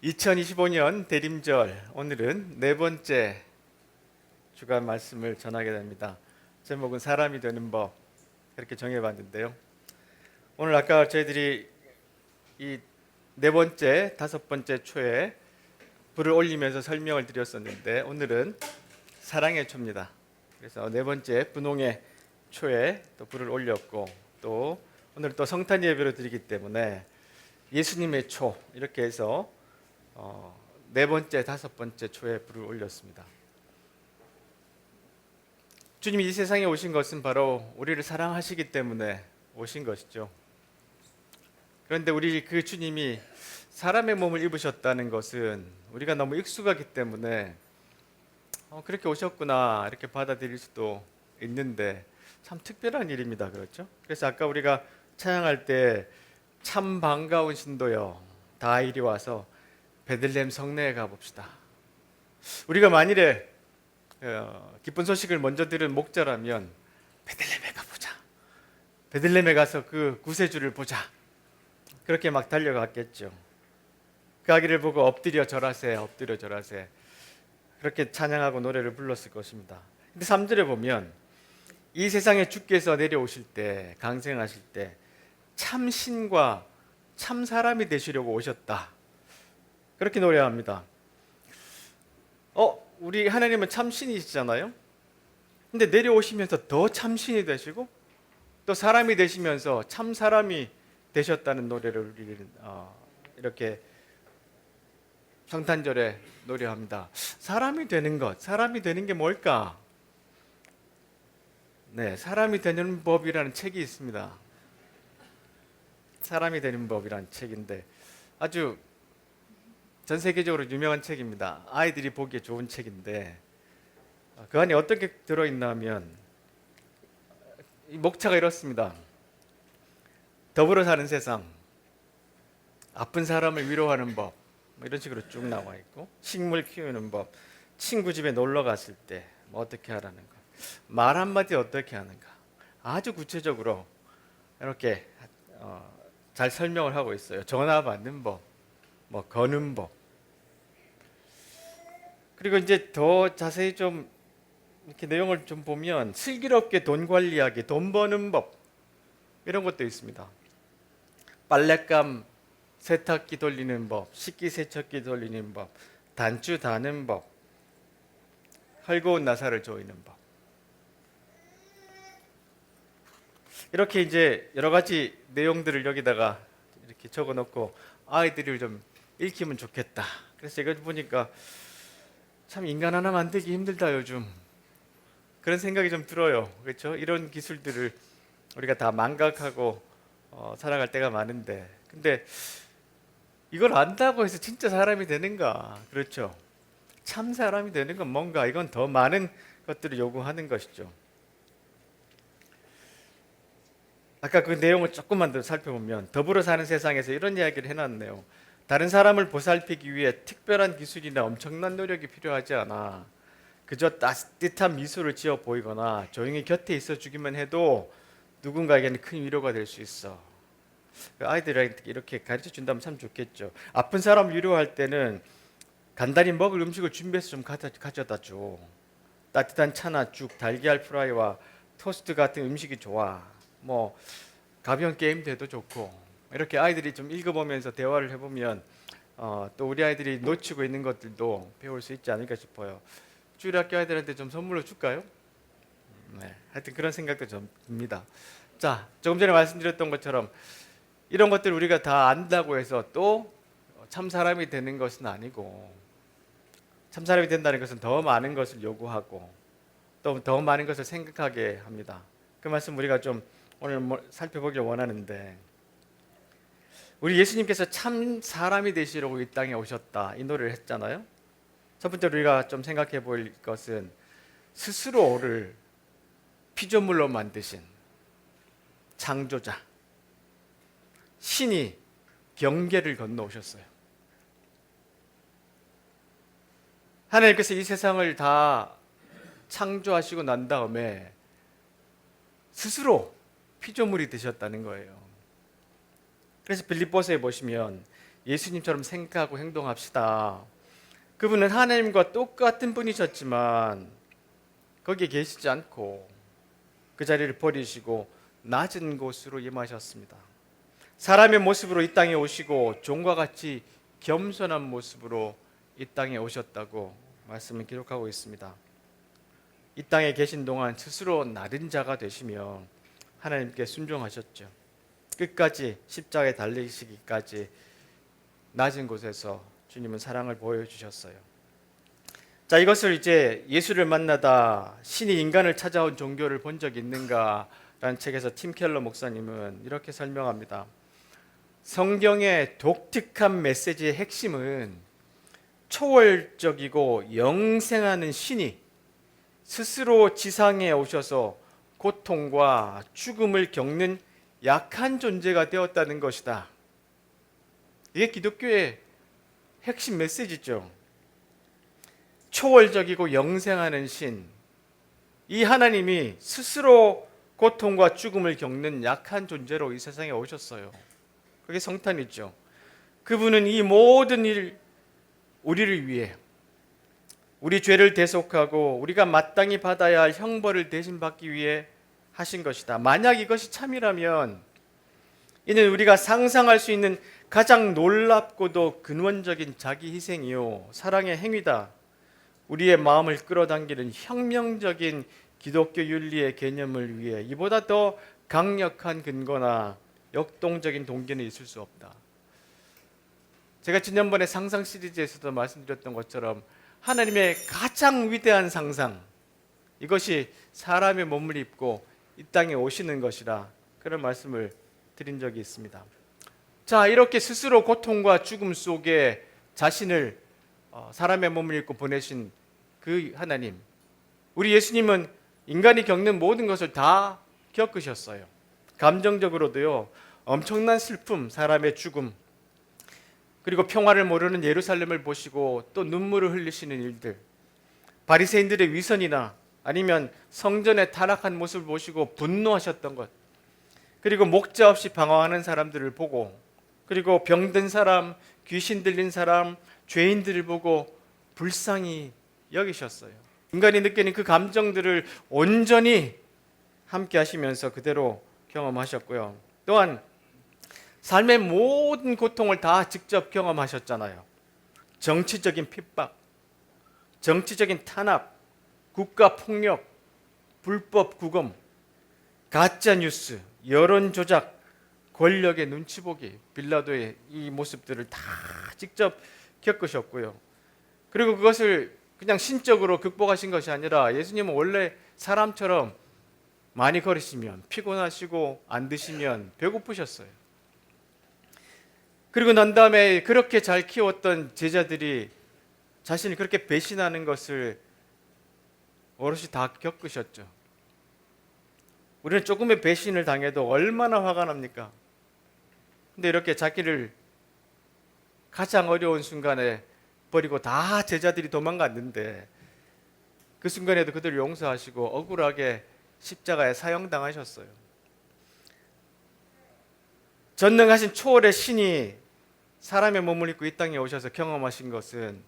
2025년 대림절, 오늘은 네 번째 주간 말씀을 전하게 됩니다. 제목은 사람이 되는 법, 그렇게 정해봤는데요. 오늘 아까 저희들이 이 네 번째, 다섯 번째 초에 불을 올리면서 설명을 드렸었는데, 오늘은 사랑의 초입니다. 그래서 네 번째 분홍의 초에 또 불을 올렸고, 또 오늘 또 성탄 예배로 드리기 때문에 예수님의 초, 이렇게 해서 네 번째, 다섯 번째 초에 불을 올렸습니다. 주님이 이 세상에 오신 것은 바로 우리를 사랑하시기 때문에 오신 것이죠. 그런데 우리 그 주님이 사람의 몸을 입으셨다는 것은 우리가 너무 익숙하기 때문에 그렇게 오셨구나 이렇게 받아들일 수도 있는데 참 특별한 일입니다. 그렇죠? 그래서 아까 우리가 찬양할 때 참 반가운 신도여 다 이리 와서 베들레헴 성내에 가봅시다. 우리가 만일에 기쁜 소식을 먼저 들은 목자라면 베들레헴에 가보자. 베들레헴에 가서 그 구세주를 보자. 그렇게 막 달려갔겠죠. 그 아기를 보고 엎드려 절하세, 엎드려 절하세. 그렇게 찬양하고 노래를 불렀을 것입니다. 근데 3절에 보면 이 세상에 주께서 내려오실 때, 강생하실 때 참 신과 참 사람이 되시려고 오셨다. 그렇게 노래합니다. 우리 하나님은 참신이시잖아요. 근데 내려오시면서 더 참신이 되시고 또 사람이 되시면서 참 사람이 되셨다는 노래를 우리는 이렇게 성탄절에 노래합니다. 사람이 되는 것, 사람이 되는 게 뭘까? 네, 사람이 되는 법이라는 책이 있습니다. 사람이 되는 법이라는 책인데 아주 전 세계적으로 유명한 책입니다. 아이들이 보기에 좋은 책인데 그 안에 어떻게 들어있냐면 이 목차가 이렇습니다. 더불어 사는 세상, 아픈 사람을 위로하는 법, 이런 식으로 쭉 나와 있고, 식물 키우는 법, 친구 집에 놀러 갔을 때 뭐 어떻게 하라는 것, 말 한마디 어떻게 하는가, 아주 구체적으로 이렇게 잘 설명을 하고 있어요. 전화 받는 법, 뭐 거는 법. 그리고 이제 더 자세히 좀 이렇게 내용을 좀 보면 슬기롭게 돈 관리하기, 돈 버는 법 이런 것도 있습니다. 빨랫감 세탁기 돌리는 법, 식기세척기 돌리는 법, 단추 다는 법, 헐거운 나사를 조이는 법. 이렇게 이제 여러 가지 내용들을 여기다가 이렇게 적어 놓고 아이들이 좀 읽히면 좋겠다. 그래서 이거 보니까 참 인간 하나 만들기 힘들다 요즘. 그런 생각이 좀 들어요. 그렇죠? 이런 기술들을 우리가 다 망각하고 살아갈 때가 많은데, 근데 이걸 안다고 해서 진짜 사람이 되는가? 그렇죠? 참 사람이 되는 건 뭔가, 이건 더 많은 것들을 요구하는 것이죠. 아까 그 내용을 조금만 더 살펴보면 더불어 사는 세상에서 이런 이야기를 해놨네요. 다른 사람을 보살피기 위해 특별한 기술이나 엄청난 노력이 필요하지 않아. 그저 따뜻한 미소를 지어 보이거나 조용히 곁에 있어 주기만 해도 누군가에게는 큰 위로가 될 수 있어. 아이들에게 이렇게 가르쳐 준다면 참 좋겠죠. 아픈 사람 위로할 때는 간단히 먹을 음식을 준비해서 좀 가져다 줘. 따뜻한 차나 죽, 달걀 프라이와 토스트 같은 음식이 좋아. 뭐 가벼운 게임도 해도 좋고, 이렇게 아이들이 좀 읽어보면서 대화를 해보면 또 우리 아이들이 놓치고 있는 것들도 배울 수 있지 않을까 싶어요. 주일학교 아이들한테 좀 선물로 줄까요? 네, 하여튼 그런 생각도 좀 듭니다. 자, 조금 전에 말씀드렸던 것처럼 이런 것들 우리가 다 안다고 해서 또 참 사람이 되는 것은 아니고, 참 사람이 된다는 것은 더 많은 것을 요구하고 또 더 많은 것을 생각하게 합니다. 그 말씀 우리가 좀 오늘 살펴보길 원하는데, 우리 예수님께서 참 사람이 되시려고 이 땅에 오셨다, 이 노래를 했잖아요. 첫 번째로 우리가 좀 생각해 볼 것은 스스로를 피조물로 만드신 창조자, 신이 경계를 건너오셨어요. 하나님께서 이 세상을 다 창조하시고 난 다음에 스스로 피조물이 되셨다는 거예요. 그래서 빌립보서에 보시면 예수님처럼 생각하고 행동합시다. 그분은 하나님과 똑같은 분이셨지만 거기에 계시지 않고 그 자리를 버리시고 낮은 곳으로 임하셨습니다. 사람의 모습으로 이 땅에 오시고 종과 같이 겸손한 모습으로 이 땅에 오셨다고 말씀을 기록하고 있습니다. 이 땅에 계신 동안 스스로 낮은 자가 되시며 하나님께 순종하셨죠. 끝까지 십자가에 달리시기까지 낮은 곳에서 주님은 사랑을 보여주셨어요. 자, 이것을 이제 예수를 만나다 신이 인간을 찾아온 종교를 본 적 있는가? 라는 책에서 팀 켈러 목사님은 이렇게 설명합니다. 성경의 독특한 메시지의 핵심은 초월적이고 영생하는 신이 스스로 지상에 오셔서 고통과 죽음을 겪는 약한 존재가 되었다는 것이다. 이게 기독교의 핵심 메시지죠. 초월적이고 영생하는 신, 이 하나님이 스스로 고통과 죽음을 겪는 약한 존재로 이 세상에 오셨어요. 그게 성탄이죠. 그분은 이 모든 일, 우리를 위해 우리 죄를 대속하고 우리가 마땅히 받아야 할 형벌을 대신 받기 위해 하신 것이다. 만약 이것이 참이라면 이는 우리가 상상할 수 있는 가장 놀랍고도 근원적인 자기 희생이요 사랑의 행위다. 우리의 마음을 끌어당기는 혁명적인 기독교 윤리의 개념을 위해 이보다 더 강력한 근거나 역동적인 동기는 있을 수 없다. 제가 지난번에 상상 시리즈에서도 말씀드렸던 것처럼 하나님의 가장 위대한 상상, 이것이 사람의 몸을 입고 이 땅에 오시는 것이라 그런 말씀을 드린 적이 있습니다. 자, 이렇게 스스로 고통과 죽음 속에 자신을 사람의 몸을 입고 보내신 그 하나님, 우리 예수님은 인간이 겪는 모든 것을 다 겪으셨어요. 감정적으로도요, 엄청난 슬픔, 사람의 죽음, 그리고 평화를 모르는 예루살렘을 보시고 또 눈물을 흘리시는 일들, 바리새인들의 위선이나 아니면 성전의 타락한 모습을 보시고 분노하셨던 것, 그리고 목자 없이 방황하는 사람들을 보고, 그리고 병든 사람, 귀신 들린 사람, 죄인들을 보고 불쌍히 여기셨어요. 인간이 느끼는 그 감정들을 온전히 함께 하시면서 그대로 경험하셨고요. 또한 삶의 모든 고통을 다 직접 경험하셨잖아요. 정치적인 핍박, 정치적인 탄압, 국가 폭력, 불법 구금, 가짜 뉴스, 여론 조작, 권력의 눈치 보기, 빌라도의 이 모습들을 다 직접 겪으셨고요. 그리고 그것을 그냥 신적으로 극복하신 것이 아니라 예수님은 원래 사람처럼 많이 걸으시면 피곤하시고 안 드시면 배고프셨어요. 그리고 난 다음에 그렇게 잘 키웠던 제자들이 자신을 그렇게 배신하는 것을 오롯이 다 겪으셨죠. 우리는 조금의 배신을 당해도 얼마나 화가 납니까? 근데 이렇게 자기를 가장 어려운 순간에 버리고 다 제자들이 도망갔는데 그 순간에도 그들을 용서하시고 억울하게 십자가에 사형당하셨어요. 전능하신 초월의 신이 사람의 몸을 입고 이 땅에 오셔서 경험하신 것은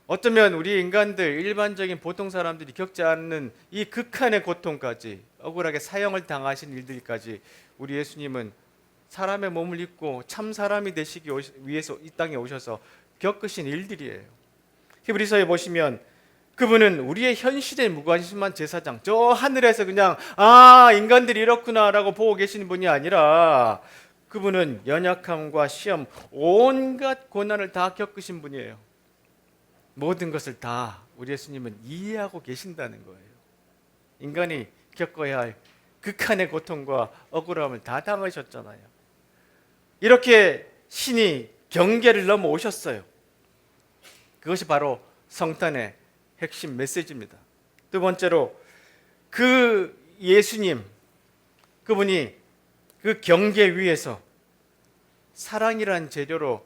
어쩌면 우리 인간들, 일반적인 보통 사람들이 겪지 않는 이 극한의 고통까지, 억울하게 사형을 당하신 일들까지 우리 예수님은 사람의 몸을 입고 참 사람이 되시기 위해서 이 땅에 오셔서 겪으신 일들이에요. 히브리서에 보시면 그분은 우리의 현실에 무관심한 제사장, 저 하늘에서 그냥 인간들이 이렇구나라고 보고 계시는 분이 아니라 그분은 연약함과 시험, 온갖 고난을 다 겪으신 분이에요. 모든 것을 다 우리 예수님은 이해하고 계신다는 거예요. 인간이 겪어야 할 극한의 고통과 억울함을 다 당하셨잖아요. 이렇게 신이 경계를 넘어오셨어요. 그것이 바로 성탄의 핵심 메시지입니다. 두 번째로 그 예수님, 그분이 그 경계 위에서 사랑이란 재료로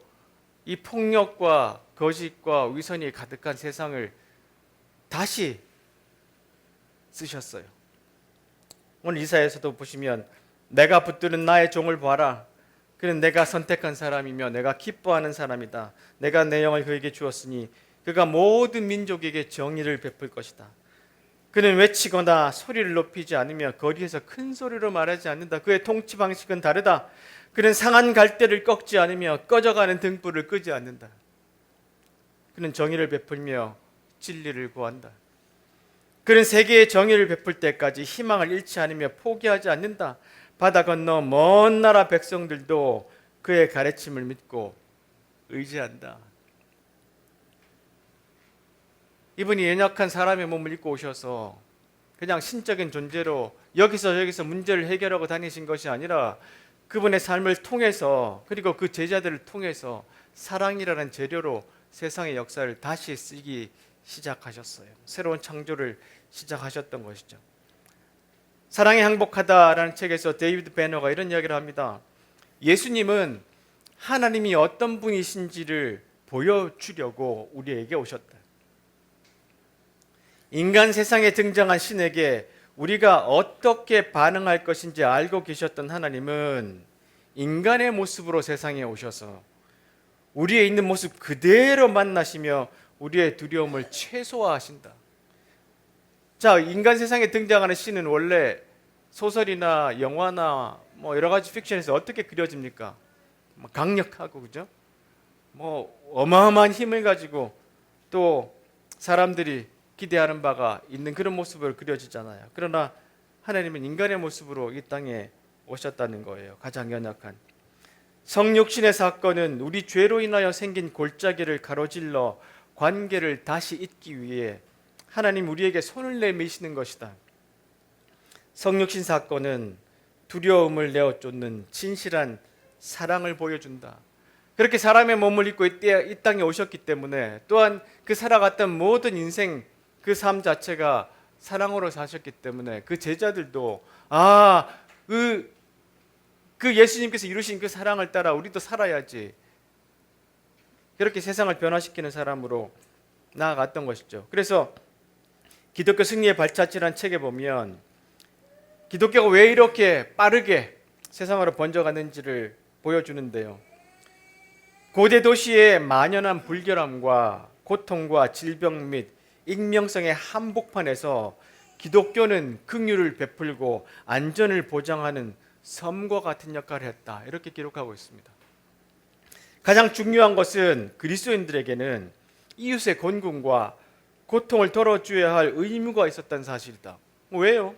이 폭력과 거짓과 위선이 가득한 세상을 다시 쓰셨어요. 오늘 이사야에서도 보시면 내가 붙드는 나의 종을 봐라. 그는 내가 선택한 사람이며 내가 기뻐하는 사람이다. 내가 내 영을 그에게 주었으니 그가 모든 민족에게 정의를 베풀 것이다. 그는 외치거나 소리를 높이지 않으며 거리에서 큰 소리로 말하지 않는다. 그의 통치 방식은 다르다. 그는 상한 갈대를 꺾지 않으며 꺼져가는 등불을 끄지 않는다. 그는 정의를 베풀며 진리를 구한다. 그는 세계의 정의를 베풀 때까지 희망을 잃지 않으며 포기하지 않는다. 바다 건너 먼 나라 백성들도 그의 가르침을 믿고 의지한다. 이분이 연약한 사람의 몸을 입고 오셔서 그냥 신적인 존재로 여기서 저기서 문제를 해결하고 다니신 것이 아니라 그분의 삶을 통해서, 그리고 그 제자들을 통해서 사랑이라는 재료로 세상의 역사를 다시 쓰기 시작하셨어요. 새로운 창조를 시작하셨던 것이죠. 사랑이 행복하다라는 책에서 데이비드 배너가 이런 이야기를 합니다. 예수님은 하나님이 어떤 분이신지를 보여주려고 우리에게 오셨다. 인간 세상에 등장한 신에게 우리가 어떻게 반응할 것인지 알고 계셨던 하나님은 인간의 모습으로 세상에 오셔서 우리의 있는 모습 그대로 만나시며 우리의 두려움을 최소화하신다. 자, 인간 세상에 등장하는 신은 원래 소설이나 영화나 여러 가지 픽션에서 어떻게 그려집니까? 강력하고, 그죠? 어마어마한 힘을 가지고 또 사람들이 기대하는 바가 있는 그런 모습으로 그려지잖아요. 그러나 하나님은 인간의 모습으로 이 땅에 오셨다는 거예요. 가장 연약한. 성육신의 사건은 우리 죄로 인하여 생긴 골짜기를 가로질러 관계를 다시 잇기 위해 하나님 우리에게 손을 내미시는 것이다. 성육신 사건은 두려움을 내어 쫓는 진실한 사랑을 보여준다. 그렇게 사람의 몸을 입고 이 땅에 오셨기 때문에, 또한 그 살아갔던 모든 인생 그 삶 자체가 사랑으로 사셨기 때문에 그 제자들도 그 예수님께서 이루신 그 사랑을 따라 우리도 살아야지, 그렇게 세상을 변화시키는 사람으로 나아갔던 것이죠. 그래서 기독교 승리의 발자취라는 책에 보면 기독교가 왜 이렇게 빠르게 세상으로 번져가는지를 보여주는데요. 고대 도시의 만연한 불결함과 고통과 질병 및 익명성의 한복판에서 기독교는 긍휼을 베풀고 안전을 보장하는 섬과 같은 역할을 했다. 이렇게 기록하고 있습니다. 가장 중요한 것은 그리스도인들에게는 이웃의 곤궁과 고통을 덜어줘야 할 의무가 있었다는 사실이다. 왜요?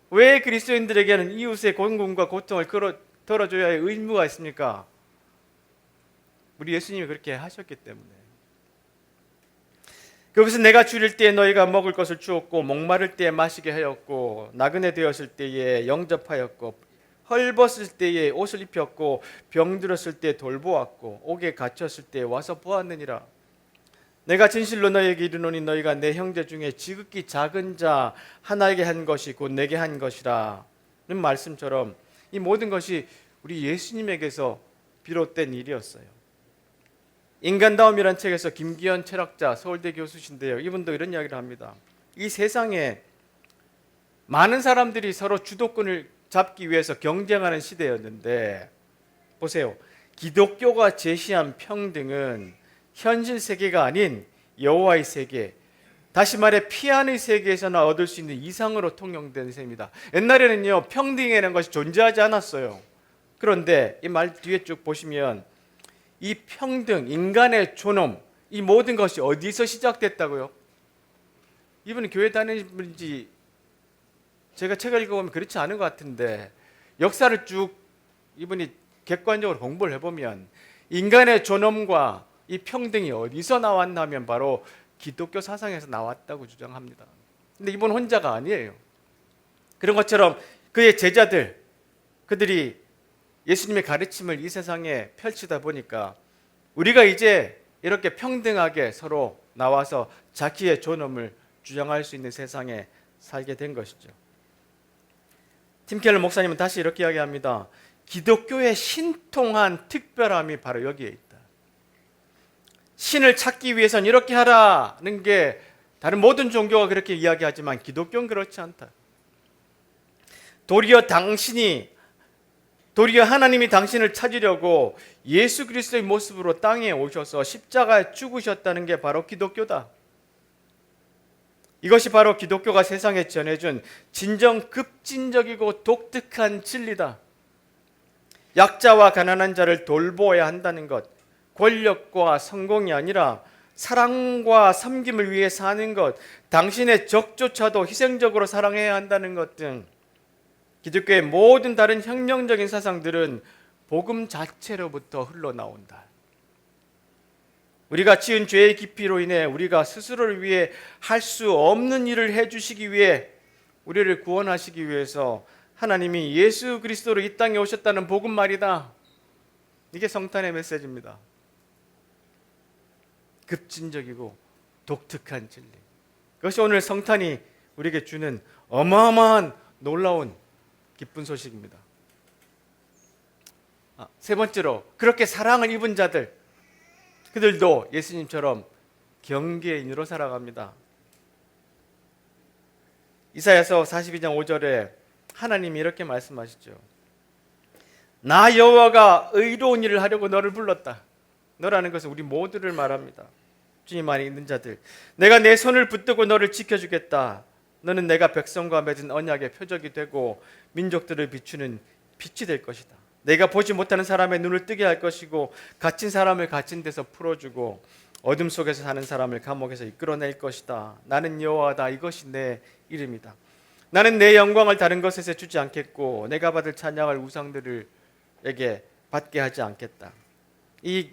왜 그리스도인들에게는 이웃의 곤궁과 고통을 덜어줘야 할 의무가 있습니까? 우리 예수님이 그렇게 하셨기 때문에. 그것은 내가 줄일 때에 너희가 먹을 것을 주었고, 목마를 때에 마시게 하였고, 나그네 되었을 때에 영접하였고, 헐벗을 때에 옷을 입혔고, 병들었을 때에 돌보았고, 옥에 갇혔을 때에 와서 보았느니라. 내가 진실로 너희에게 이르노니 너희가 내 형제 중에 지극히 작은 자 하나에게 한 것이 곧 내게 한 것이라. 는 말씀처럼 이 모든 것이 우리 예수님에게서 비롯된 일이었어요. 인간다움이란 책에서 김기현 철학자, 서울대 교수신데요, 이분도 이런 이야기를 합니다. 이 세상에 많은 사람들이 서로 주도권을 잡기 위해서 경쟁하는 시대였는데, 보세요. 기독교가 제시한 평등은 현실 세계가 아닌 여호와의 세계, 다시 말해 피안의 세계에서나 얻을 수 있는 이상으로 통용된 셈입니다. 옛날에는요, 평등이라는 것이 존재하지 않았어요. 그런데 이 말 뒤에 쭉 보시면 이 평등, 인간의 존엄, 이 모든 것이 어디서 시작됐다고요? 이분은 교회 다니는 분인지 제가 책을 읽어보면 그렇지 않은 것 같은데, 역사를 쭉 이분이 객관적으로 공부를 해보면 인간의 존엄과 이 평등이 어디서 나왔냐면 바로 기독교 사상에서 나왔다고 주장합니다. 근데 이분 혼자가 아니에요. 그런 것처럼 그의 제자들, 그들이 예수님의 가르침을 이 세상에 펼치다 보니까 우리가 이제 이렇게 평등하게 서로 나와서 자기의 존엄을 주장할 수 있는 세상에 살게 된 것이죠. 팀 켈러 목사님은 다시 이렇게 이야기합니다. 기독교의 신통한 특별함이 바로 여기에 있다. 신을 찾기 위해서는 이렇게 하라는 게 다른 모든 종교가 그렇게 이야기하지만 기독교는 그렇지 않다. 도리어 당신이 도리어 하나님이 당신을 찾으려고 예수 그리스도의 모습으로 땅에 오셔서 십자가에 죽으셨다는 게 바로 기독교다. 이것이 바로 기독교가 세상에 전해준 진정 급진적이고 독특한 진리다. 약자와 가난한 자를 돌보아야 한다는 것, 권력과 성공이 아니라 사랑과 섬김을 위해 사는 것, 당신의 적조차도 희생적으로 사랑해야 한다는 것 등 기독교의 모든 다른 혁명적인 사상들은 복음 자체로부터 흘러나온다. 우리가 지은 죄의 깊이로 인해 우리가 스스로를 위해 할 수 없는 일을 해주시기 위해, 우리를 구원하시기 위해서 하나님이 예수 그리스도로 이 땅에 오셨다는 복음 말이다. 이게 성탄의 메시지입니다. 급진적이고 독특한 진리. 그것이 오늘 성탄이 우리에게 주는 어마어마한 놀라운 기쁜 소식입니다. 세 번째로, 그렇게 사랑을 입은 자들, 그들도 예수님처럼 경계인으로 살아갑니다. 이사야서 42장 5절에 하나님이 이렇게 말씀하시죠. 나 여호와가 의로운 일을 하려고 너를 불렀다. 너라는 것은 우리 모두를 말합니다. 주님 안에 있는 자들, 내가 내 손을 붙들고 너를 지켜주겠다. 너는 내가 백성과 맺은 언약의 표적이 되고 민족들을 비추는 빛이 될 것이다. 내가 보지 못하는 사람의 눈을 뜨게 할 것이고 갇힌 사람을 갇힌 데서 풀어주고 어둠 속에서 사는 사람을 감옥에서 이끌어낼 것이다. 나는 여호와다. 이것이 내 이름이다. 나는 내 영광을 다른 것에서 주지 않겠고 내가 받을 찬양을 우상들에게 받게 하지 않겠다. 이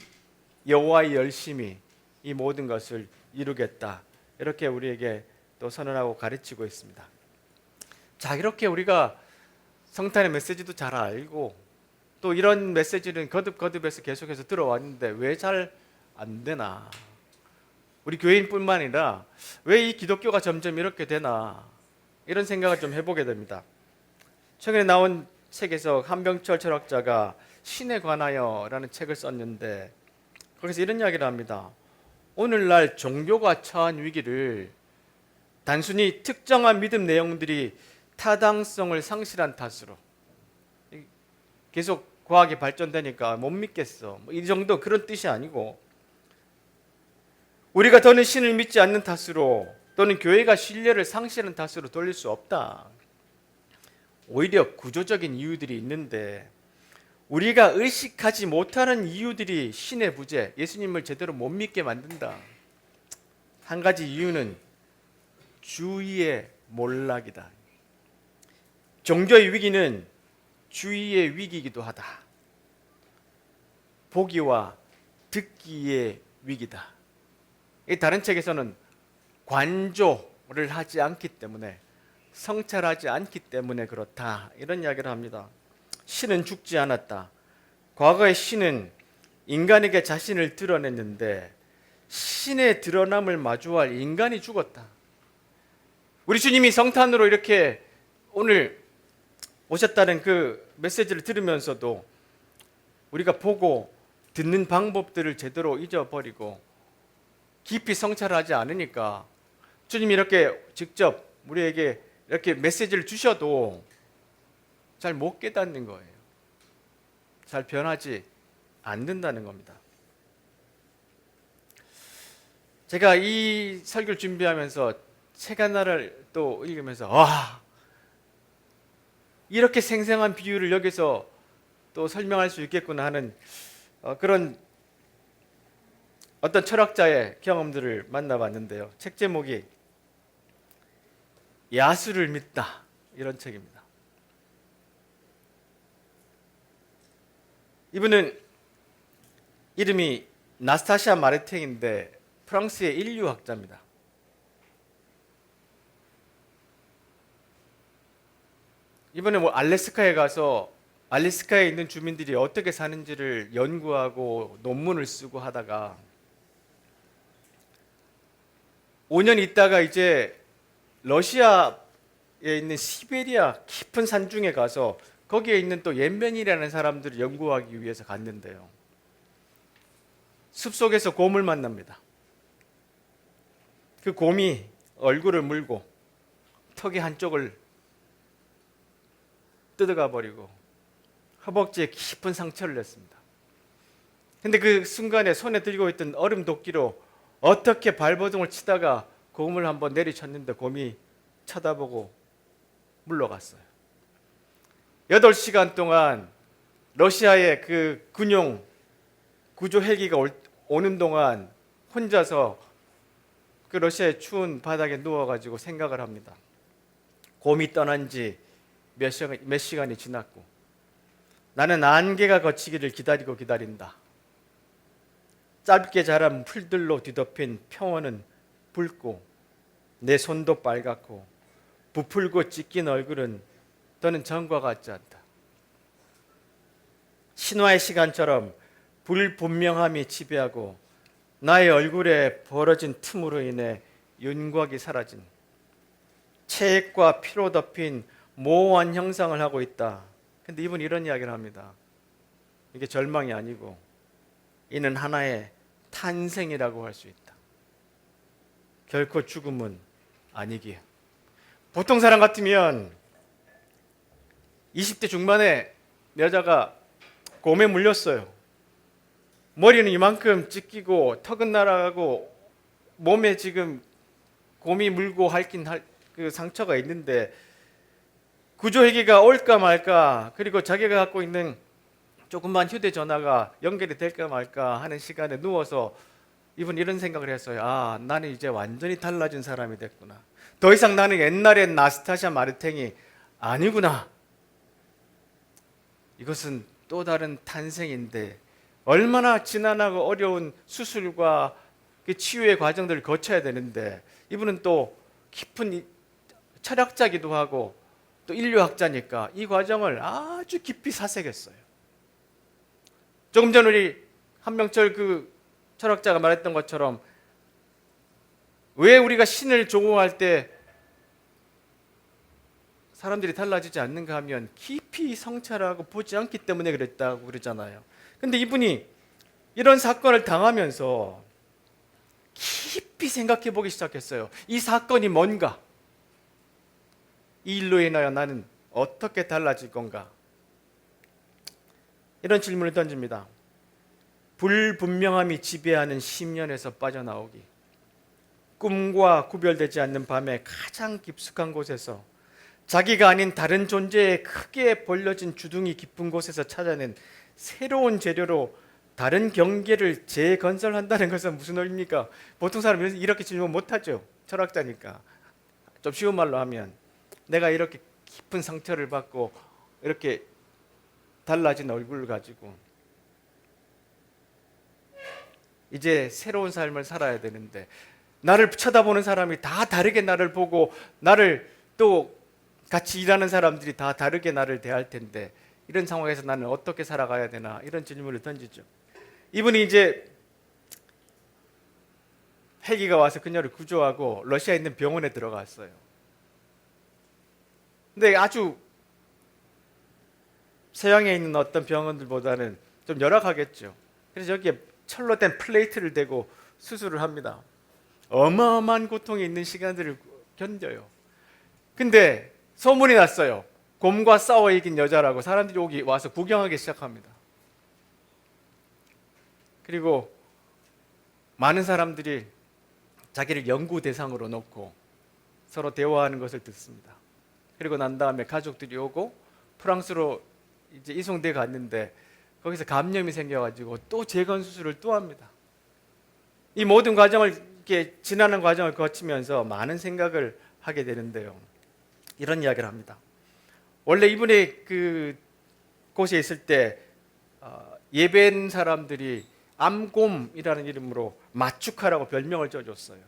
여호와의 열심이 이 모든 것을 이루겠다. 이렇게 우리에게 또 선언하고 가르치고 있습니다. 자, 이렇게 우리가 성탄의 메시지도 잘 알고 또 이런 메시지는 거듭거듭해서 계속해서 들어왔는데 왜 잘 안 되나? 우리 교인뿐만 아니라 왜 이 기독교가 점점 이렇게 되나? 이런 생각을 좀 해보게 됩니다. 최근에 나온 책에서 한병철 철학자가 신에 관하여라는 책을 썼는데 거기서 이런 이야기를 합니다. 오늘날 종교가 처한 위기를 단순히 특정한 믿음 내용들이 타당성을 상실한 탓으로, 계속 과학이 발전되니까 못 믿겠어, 이 정도 그런 뜻이 아니고, 우리가 더는 신을 믿지 않는 탓으로 또는 교회가 신뢰를 상실한 탓으로 돌릴 수 없다. 오히려 구조적인 이유들이 있는데 우리가 의식하지 못하는 이유들이 신의 부재, 예수님을 제대로 못 믿게 만든다. 한 가지 이유는 주의의 몰락이다. 종교의 위기는 주의의 위기이기도 하다. 보기와 듣기의 위기다. 다른 책에서는 관조를 하지 않기 때문에, 성찰하지 않기 때문에 그렇다, 이런 이야기를 합니다. 신은 죽지 않았다. 과거의 신은 인간에게 자신을 드러냈는데 신의 드러남을 마주할 인간이 죽었다. 우리 주님이 성탄으로 이렇게 오늘 오셨다는 그 메시지를 들으면서도 우리가 보고 듣는 방법들을 제대로 잊어버리고 깊이 성찰하지 않으니까 주님이 이렇게 직접 우리에게 이렇게 메시지를 주셔도 잘 못 깨닫는 거예요. 잘 변하지 않는다는 겁니다. 제가 이 설교를 준비하면서 책 하나를 또 읽으면서 이렇게 생생한 비유를 여기서 또 설명할 수 있겠구나 하는 그런 어떤 철학자의 경험들을 만나봤는데요. 책 제목이 야수를 믿다, 이런 책입니다. 이분은 이름이 나스타샤 마르탱인데 프랑스의 인류학자입니다. 이번에 알래스카에 가서 알래스카에 있는 주민들이 어떻게 사는지를 연구하고 논문을 쓰고 하다가 5년 있다가 이제 러시아에 있는 시베리아 깊은 산중에 가서 거기에 있는 또 옌멘이라는 사람들을 연구하기 위해서 갔는데요. 숲속에서 곰을 만납니다. 그 곰이 얼굴을 물고 턱의 한쪽을 뜯어가 버리고 허벅지에 깊은 상처를 냈습니다. 근데 그 순간에 손에 들고 있던 얼음 도끼로 어떻게 발버둥을 치다가 곰을 한번 내리쳤는데 곰이 쳐다보고 물러갔어요. 8시간 동안 러시아의 그 군용 구조 헬기가 오는 동안 혼자서 그 러시아의 추운 바닥에 누워가지고 생각을 합니다. 곰이 떠난 지 몇 시간이 지났고 나는 안개가 걷히기를 기다리고 기다린다. 짧게 자란 풀들로 뒤덮인 평원은 붉고 내 손도 빨갛고 부풀고 찢긴 얼굴은 더는 전과 같지 않다. 신화의 시간처럼 불분명함이 지배하고 나의 얼굴에 벌어진 틈으로 인해 윤곽이 사라진 체액과 피로 덮인 모호한 형상을 하고 있다. 근데 이분이 이런 이야기를 합니다. 이게 절망이 아니고 이는 하나의 탄생이라고 할 수 있다. 결코 죽음은 아니기에. 보통 사람 같으면 20대 중반에 여자가 곰에 물렸어요. 머리는 이만큼 찢기고 턱은 날아가고 몸에 지금 곰이 물고 핥긴 그 상처가 있는데 구조헬기가 올까 말까, 그리고 자기가 갖고 있는 조그만 휴대전화가 연결이 될까 말까 하는 시간에 누워서 이분 이런 생각을 했어요. 아, 나는 이제 완전히 달라진 사람이 됐구나. 더 이상 나는 옛날의 나스타샤 마르탱이 아니구나. 이것은 또 다른 탄생인데 얼마나 지난하고 어려운 수술과 그 치유의 과정들을 거쳐야 되는데 이분은 또 깊은 철학자기도 하고 또 인류학자니까 이 과정을 아주 깊이 사색했어요. 조금 전 우리 한명철 그 철학자가 말했던 것처럼 왜 우리가 신을 조공할 때 사람들이 달라지지 않는가 하면 깊이 성찰하고 보지 않기 때문에 그랬다고 그러잖아요. 근데 이분이 이런 사건을 당하면서 깊이 생각해 보기 시작했어요. 이 사건이 뭔가? 이 일로 인하여 나는 어떻게 달라질 건가? 이런 질문을 던집니다. 불분명함이 지배하는 심연에서 빠져나오기. 꿈과 구별되지 않는 밤의 가장 깊숙한 곳에서 자기가 아닌 다른 존재의 크게 벌려진 주둥이 깊은 곳에서 찾아낸 새로운 재료로 다른 경계를 재건설한다는 것은 무슨 의미입니까? 보통 사람은 이렇게 질문 못하죠. 철학자니까. 좀 쉬운 말로 하면 내가 이렇게 깊은 상처를 받고 이렇게 달라진 얼굴을 가지고 이제 새로운 삶을 살아야 되는데 나를 쳐다보는 사람이 다 다르게 나를 보고 나를 또 같이 일하는 사람들이 다 다르게 나를 대할 텐데 이런 상황에서 나는 어떻게 살아가야 되나 이런 질문을 던지죠. 이분이 이제 헬기가 와서 그녀를 구조하고 러시아에 있는 병원에 들어갔어요. 근데 아주 서양에 있는 어떤 병원들보다는 좀 열악하겠죠. 그래서 여기에 철로 된 플레이트를 대고 수술을 합니다. 어마어마한 고통이 있는 시간들을 견뎌요. 근데 소문이 났어요. 곰과 싸워 이긴 여자라고. 사람들이 여기 와서 구경하기 시작합니다. 그리고 많은 사람들이 자기를 연구 대상으로 놓고 서로 대화하는 것을 듣습니다. 그리고 난 다음에 가족들이 오고 프랑스로 이제 이송돼 갔는데 거기서 감염이 생겨가지고 또 재건 수술을 또 합니다. 이 모든 과정을 이렇게 지나는 과정을 거치면서 많은 생각을 하게 되는데요. 이런 이야기를 합니다. 원래 이분이 그 곳에 있을 때 예배한 사람들이 암곰이라는 이름으로 마추카라고 별명을 쪄줬어요.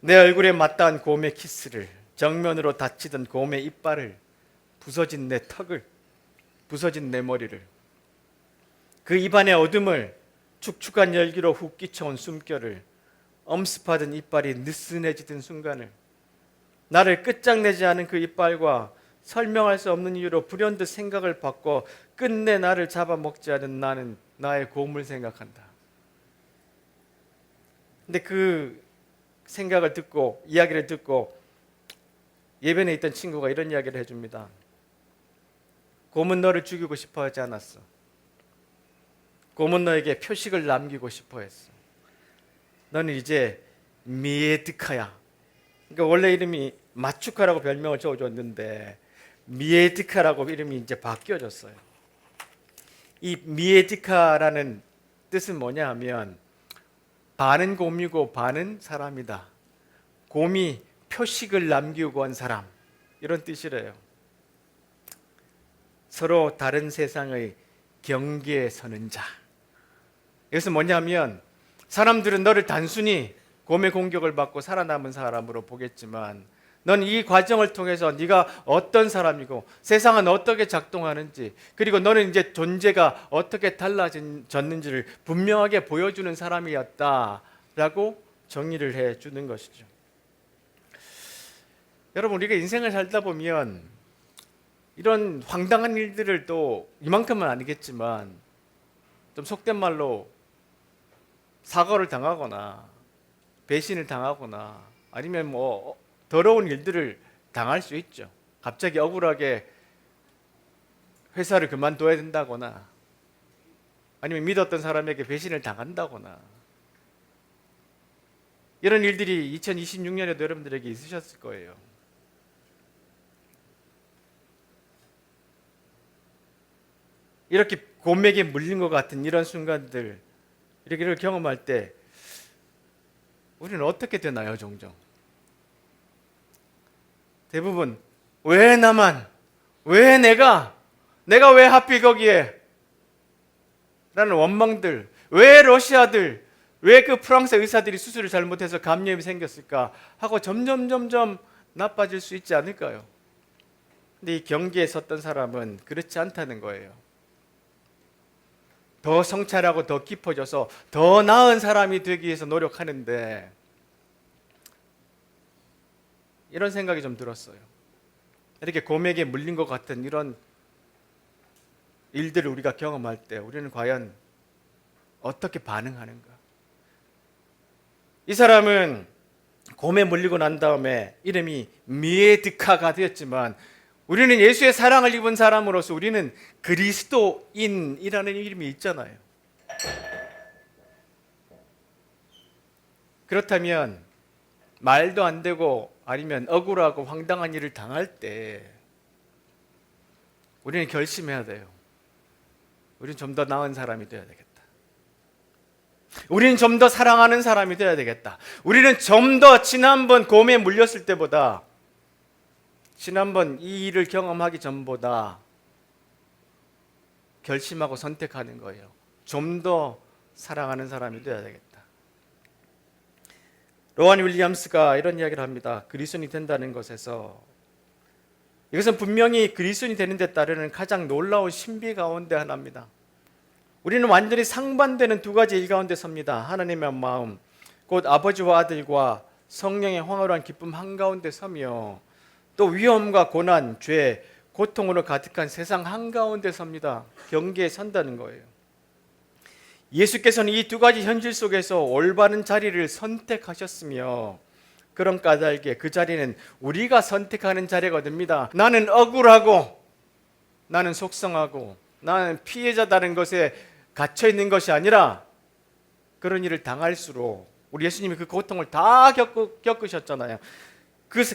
내 얼굴에 맞닿은 곰의 키스를, 정면으로 다치던 곰의 이빨을, 부서진 내 턱을, 부서진 내 머리를, 그 입안의 어둠을, 축축한 열기로 훅 끼쳐온 숨결을, 엄습하던 이빨이 느슨해지던 순간을, 나를 끝장내지 않은 그 이빨과 설명할 수 없는 이유로 불현듯 생각을 바꿔 끝내 나를 잡아먹지 않은 나는 나의 곰을 생각한다. 근데 그 생각을 듣고 이야기를 듣고 예변에 있던 친구가 이런 이야기를 해줍니다. 곰은 너를 죽이고 싶어 하지 않았어. 곰은 너에게 표식을 남기고 싶어 했어. 너는 이제 미에드카야. 그러니까 원래 이름이 마추카라고 별명을 지어줬는데 미에드카라고 이름이 이제 바뀌어졌어요. 이 미에드카라는 뜻은 뭐냐 하면 반은 곰이고 반은 사람이다. 곰이 표식을 남기고 온 사람, 이런 뜻이래요. 서로 다른 세상의 경계에 서는 자. 여기서 뭐냐면 사람들은 너를 단순히 곰의 공격을 받고 살아남은 사람으로 보겠지만 넌 이 과정을 통해서 네가 어떤 사람이고 세상은 어떻게 작동하는지, 그리고 너는 이제 존재가 어떻게 달라졌는지를 분명하게 보여주는 사람이었다라고 정의를 해주는 것이죠. 여러분, 우리가 인생을 살다 보면 이런 황당한 일들을 또 이만큼은 아니겠지만 좀 속된 말로 사과를 당하거나 배신을 당하거나 아니면 뭐 더러운 일들을 당할 수 있죠. 갑자기 억울하게 회사를 그만둬야 된다거나 아니면 믿었던 사람에게 배신을 당한다거나, 이런 일들이 2026년에도 여러분들에게 있으셨을 거예요. 이렇게 곰에게 물린 것 같은 이런 순간들, 이렇게를 경험할 때 우리는 어떻게 되나요? 종종 대부분 왜 나만, 왜 내가 왜 하필 거기에 라는 원망들, 왜 러시아들, 왜 그 프랑스 의사들이 수술을 잘못해서 감염이 생겼을까 하고 점점 나빠질 수 있지 않을까요? 근데 이 경계에 섰던 사람은 그렇지 않다는 거예요. 더 성찰하고 더 깊어져서 더 나은 사람이 되기 위해서 노력하는데, 이런 생각이 좀 들었어요. 이렇게 곰에게 물린 것 같은 이런 일들을 우리가 경험할 때 우리는 과연 어떻게 반응하는가? 이 사람은 곰에 물리고 난 다음에 이름이 미에드카가 되었지만 우리는 예수의 사랑을 입은 사람으로서 우리는 그리스도인이라는 이름이 있잖아요. 그렇다면 말도 안 되고 아니면 억울하고 황당한 일을 당할 때 우리는 결심해야 돼요. 우리는 좀 더 나은 사람이 되어야 되겠다. 우리는 좀 더 사랑하는 사람이 되어야 되겠다. 우리는 좀 더 지난번 곰에 물렸을 때보다, 지난번 이 일을 경험하기 전보다 결심하고 선택하는 거예요. 좀 더 사랑하는 사람이 되어야 되겠다. 로한 윌리엄스가 이런 이야기를 합니다. 그리스도인이 된다는 것에서 이것은 분명히 그리스도인이 되는 데 따르는 가장 놀라운 신비 가운데 하나입니다. 우리는 완전히 상반되는 두 가지 일 가운데 섭니다. 하나님의 마음, 곧 아버지와 아들과 성령의 황홀한 기쁨 한가운데 서며 또 위험과 고난, 죄, 고통으로 가득한 세상 한가운데 섭니다. 경계에 선다는 거예요. 예수께서는 이 두 가지 현실 속에서 올바른 자리를 선택하셨으며 그런 까닭에 그 자리는 우리가 선택하는 자리가 됩니다. 나는 억울하고 나는 속상하고 나는 피해자다는 것에 갇혀 있는 것이 아니라 그런 일을 당할수록 우리 예수님이 그 고통을 다 겪으셨잖아요.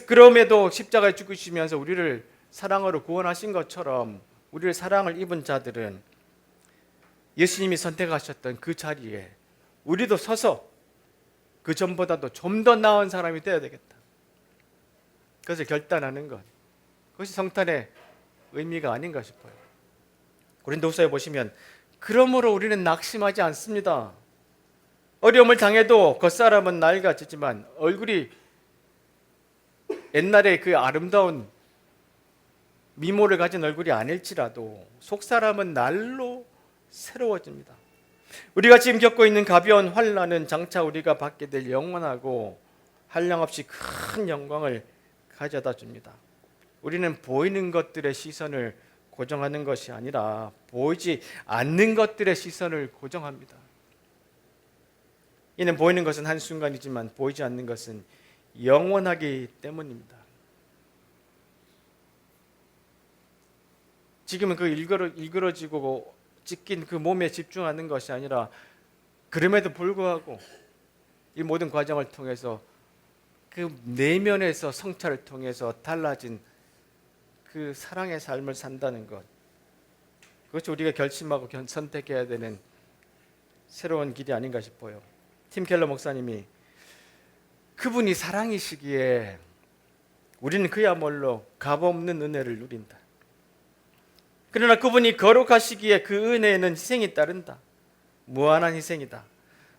그럼에도 십자가에 죽으시면서 우리를 사랑으로 구원하신 것처럼 우리를 사랑을 입은 자들은 예수님이 선택하셨던 그 자리에 우리도 서서 그 전보다도 좀 더 나은 사람이 되어야 되겠다. 그것을 결단하는 것, 그것이 성탄의 의미가 아닌가 싶어요. 고린도후서에 보시면 그러므로 우리는 낙심하지 않습니다. 어려움을 당해도 겉사람은 낡아지지만 얼굴이 옛날에 그 아름다운 미모를 가진 얼굴이 아닐지라도 속사람은 날로 새로워집니다. 우리가 지금 겪고 있는 가벼운 환난은 장차 우리가 받게 될 영원하고 한량없이 큰 영광을 가져다 줍니다. 우리는 보이는 것들의 시선을 고정하는 것이 아니라 보이지 않는 것들의 시선을 고정합니다. 이는 보이는 것은 한순간이지만 보이지 않는 것은 영원하기 때문입니다. 지금은 그 일그러지고 찢긴 그 몸에 집중하는 것이 아니라 그럼에도 불구하고 이 모든 과정을 통해서 그 내면에서 성찰을 통해서 달라진 그 사랑의 삶을 산다는 것, 그것이 우리가 결심하고 선택해야 되는 새로운 길이 아닌가 싶어요. 팀 켈러 목사님이 그분이 사랑이시기에 우리는 그야말로 값없는 은혜를 누린다. 그러나 그분이 거룩하시기에 그 은혜에는 희생이 따른다. 무한한 희생이다.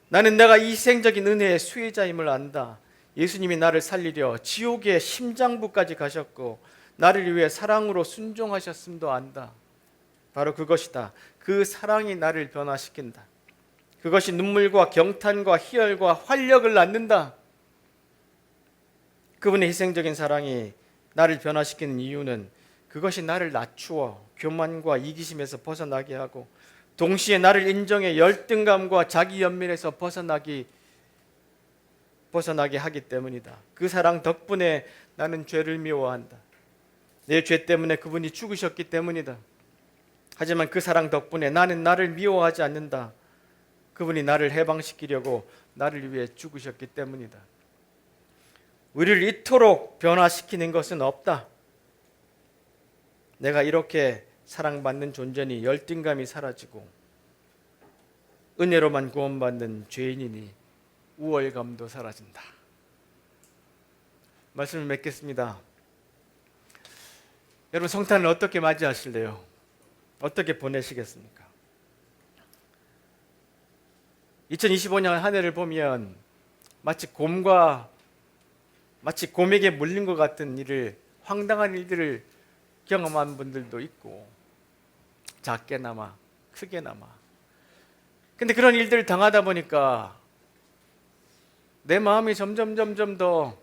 나는 내가 이 희생적인 은혜의 수혜자임을 안다. 예수님이 나를 살리려 지옥의 심장부까지 가셨고 나를 위해 사랑으로 순종하셨음도 안다. 바로 그것이다. 그 사랑이 나를 변화시킨다. 그것이 눈물과 경탄과 희열과 활력을 낳는다. 그분의 희생적인 사랑이 나를 변화시키는 이유는 그것이 나를 낮추어 교만과 이기심에서 벗어나게 하고 동시에 나를 인정해 열등감과 자기 연민에서 벗어나게 하기 때문이다. 그 사랑 덕분에 나는 죄를 미워한다. 내 죄 때문에 그분이 죽으셨기 때문이다. 하지만 그 사랑 덕분에 나는 나를 미워하지 않는다. 그분이 나를 해방시키려고 나를 위해 죽으셨기 때문이다. 우리를 이토록 변화시키는 것은 없다. 내가 이렇게 사랑받는 존재니 열등감이 사라지고 은혜로만 구원받는 죄인이니 우월감도 사라진다. 말씀을 맺겠습니다. 여러분, 성탄을 어떻게 맞이하실래요? 어떻게 보내시겠습니까? 2025년 한 해를 보면 마치 곰에게 물린 것 같은 일을, 황당한 일들을 경험한 분들도 있고, 작게나마 크게나마. 근데 그런 일들을 당하다 보니까 내 마음이 점점 더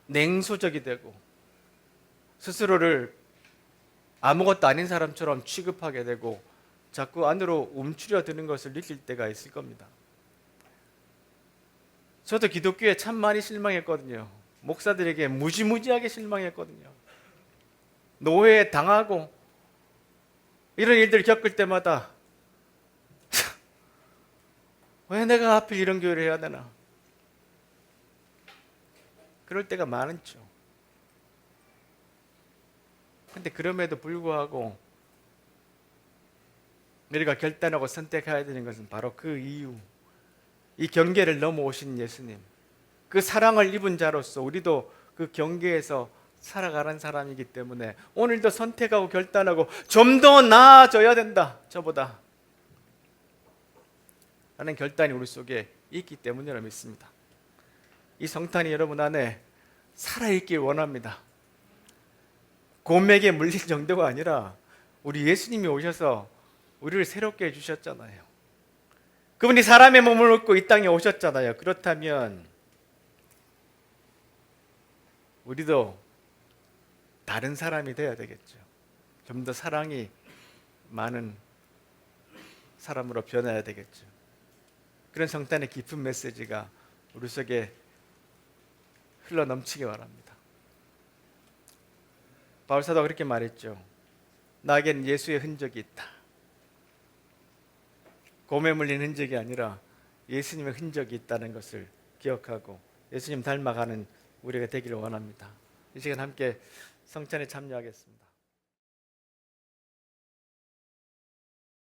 냉소적이 되고 스스로를 아무것도 아닌 사람처럼 취급하게 되고 자꾸 안으로 움츠려드는 것을 느낄 때가 있을 겁니다. 저도 기독교에 참 많이 실망했거든요. 목사들에게 무지무지하게 실망했거든요. 노예에 당하고 이런 일들을 겪을 때마다 왜 내가 하필 이런 교회를 해야 되나? 그럴 때가 많죠. 근데 그럼에도 불구하고 우리가 결단하고 선택해야 되는 것은 바로 그 이유, 이 경계를 넘어오신 예수님, 그 사랑을 입은 자로서 우리도 그 경계에서 살아가는 사람이기 때문에 오늘도 선택하고 결단하고 좀 더 나아져야 된다, 저보다 라는 결단이 우리 속에 있기 때문이라 믿습니다. 이 성탄이 여러분 안에 살아있길 원합니다. 곰에게 물린 정도가 아니라 우리 예수님이 오셔서 우리를 새롭게 해주셨잖아요. 그분이 사람의 몸을 얻고 이 땅에 오셨잖아요. 그렇다면 우리도 다른 사람이 되어야 되겠죠. 좀 더 사랑이 많은 사람으로 변해야 되겠죠. 그런 성탄의 깊은 메시지가 우리 속에 흘러 넘치기 바랍니다. 바울 사도가 그렇게 말했죠. 나에게는 예수의 흔적이 있다. 곰에 물린 흔적이 아니라 예수님의 흔적이 있다는 것을 기억하고 예수님 닮아가는 우리가 되기를 원합니다. 이 시간 함께 성찬에 참여하겠습니다.